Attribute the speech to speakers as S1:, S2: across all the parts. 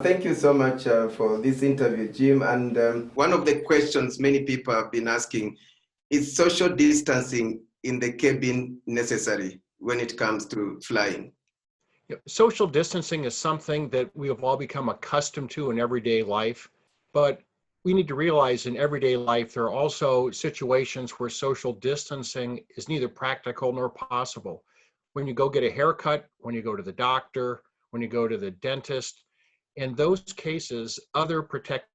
S1: Thank you so much for this interview, Jim. And one of the questions many people have been asking is social distancing in the cabin necessary when it comes to flying?
S2: Social distancing is something that we have all become accustomed to in everyday life, but we need to realize in everyday life there are also situations where social distancing is neither practical nor possible. When you go get a haircut, when you go to the doctor, when you go to the dentist, in those cases, other protective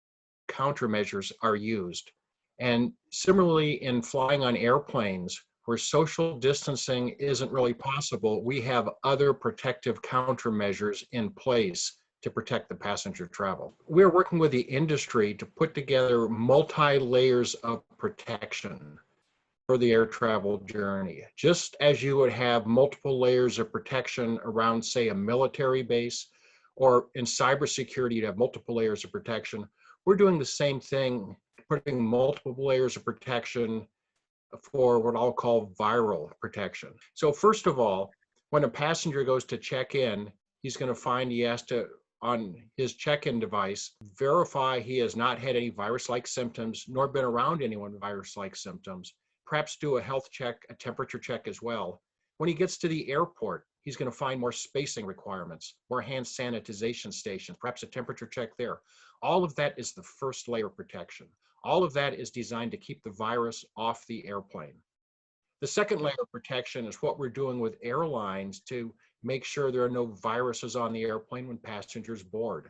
S2: countermeasures are used. And similarly, in flying on airplanes, where social distancing isn't really possible, we have other protective countermeasures in place to protect the passenger travel. We're working with the industry to put together multi-layers of protection for the air travel journey. Just as you would have multiple layers of protection around, say, a military base, or in cybersecurity, you'd have multiple layers of protection. We're doing the same thing, putting multiple layers of protection for what I'll call viral protection. So first of all, when a passenger goes to check in, he's going to find he has to, on his check-in device, verify he has not had any virus-like symptoms, nor been around anyone with virus-like symptoms, perhaps do a health check, a temperature check as well. When he gets to the airport, he's going to find more spacing requirements, more hand sanitization stations, perhaps a temperature check there. All of that is the first layer of protection. All of that is designed to keep the virus off the airplane. The second layer of protection is what we're doing with airlines to make sure there are no viruses on the airplane when passengers board.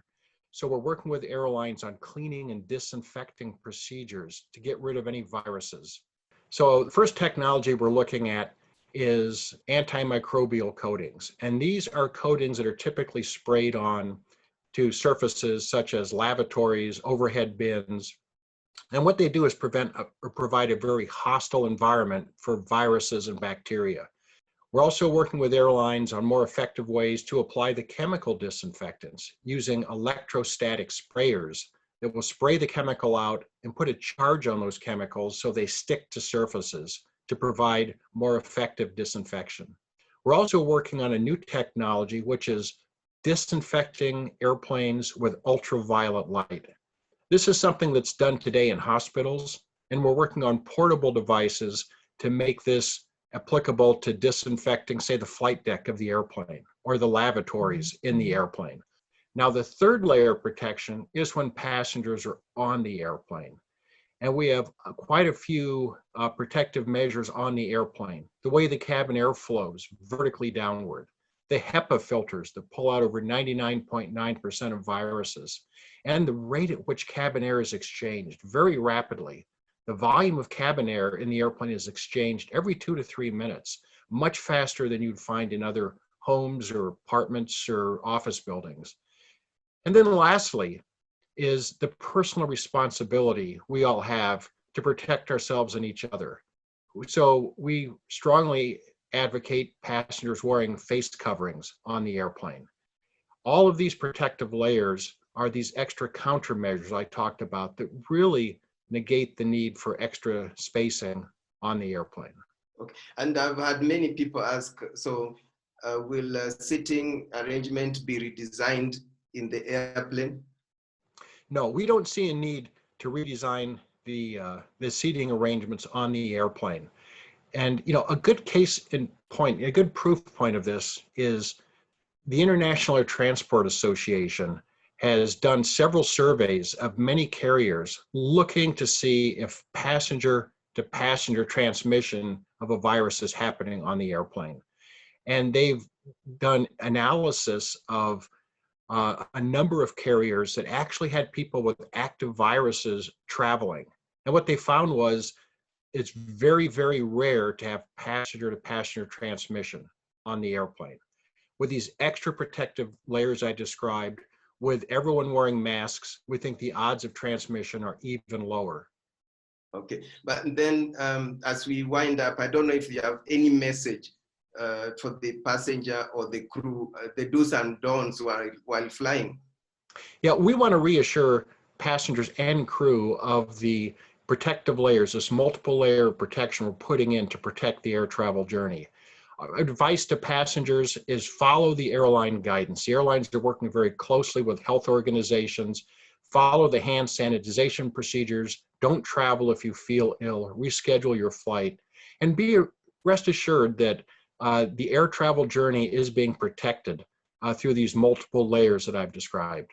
S2: So we're working with airlines on cleaning and disinfecting procedures to get rid of any viruses. So the first technology we're looking at is antimicrobial coatings. And these are coatings that are typically sprayed on to surfaces such as lavatories, overhead bins. And what they do is provide a very hostile environment for viruses and bacteria. We're also working with airlines on more effective ways to apply the chemical disinfectants using electrostatic sprayers that will spray the chemical out and put a charge on those chemicals so they stick to surfaces to provide more effective disinfection. We're also working on a new technology, which is disinfecting airplanes with ultraviolet light. This is something that's done today in hospitals, and we're working on portable devices to make this applicable to disinfecting, say, the flight deck of the airplane or the lavatories in the airplane. Now, the third layer of protection is when passengers are on the airplane. And we have quite a few protective measures on the airplane. The way the cabin air flows vertically downward, the HEPA filters that pull out over 99.9% of viruses, and the rate at which cabin air is exchanged very rapidly. The volume of cabin air in the airplane is exchanged every 2 to 3 minutes, much faster than you'd find in other homes or apartments or office buildings. And then lastly, is the personal responsibility we all have to protect ourselves and each other. So we strongly advocate passengers wearing face coverings on the airplane. All of these protective layers are these extra countermeasures I talked about that really negate the need for extra spacing on the airplane.
S1: Okay. And I've had many people ask, so will seating arrangement be redesigned in the airplane?
S2: No, we don't see a need to redesign the seating arrangements on the airplane. And a good case in point, a good proof point of this is the International Air Transport Association has done several surveys of many carriers looking to see if passenger-to-passenger transmission of a virus is happening on the airplane. And they've done analysis of a number of carriers that actually had people with active viruses traveling. And what they found was it's very, very rare to have passenger-to-passenger transmission on the airplane. With these extra protective layers I described, with everyone wearing masks, we think the odds of transmission are even lower.
S1: Okay, but then as we wind up, I don't know if you have any message for the passenger or the crew, the do's and don'ts while flying.
S2: Yeah, we want to reassure passengers and crew of the protective layers, this multiple layer of protection we're putting in to protect the air travel journey. advice to passengers is follow the airline guidance. The airlines are working very closely with health organizations. Follow the hand sanitization procedures. Don't travel if you feel ill. Reschedule your flight. And rest assured that the air travel journey is being protected through these multiple layers that I've described.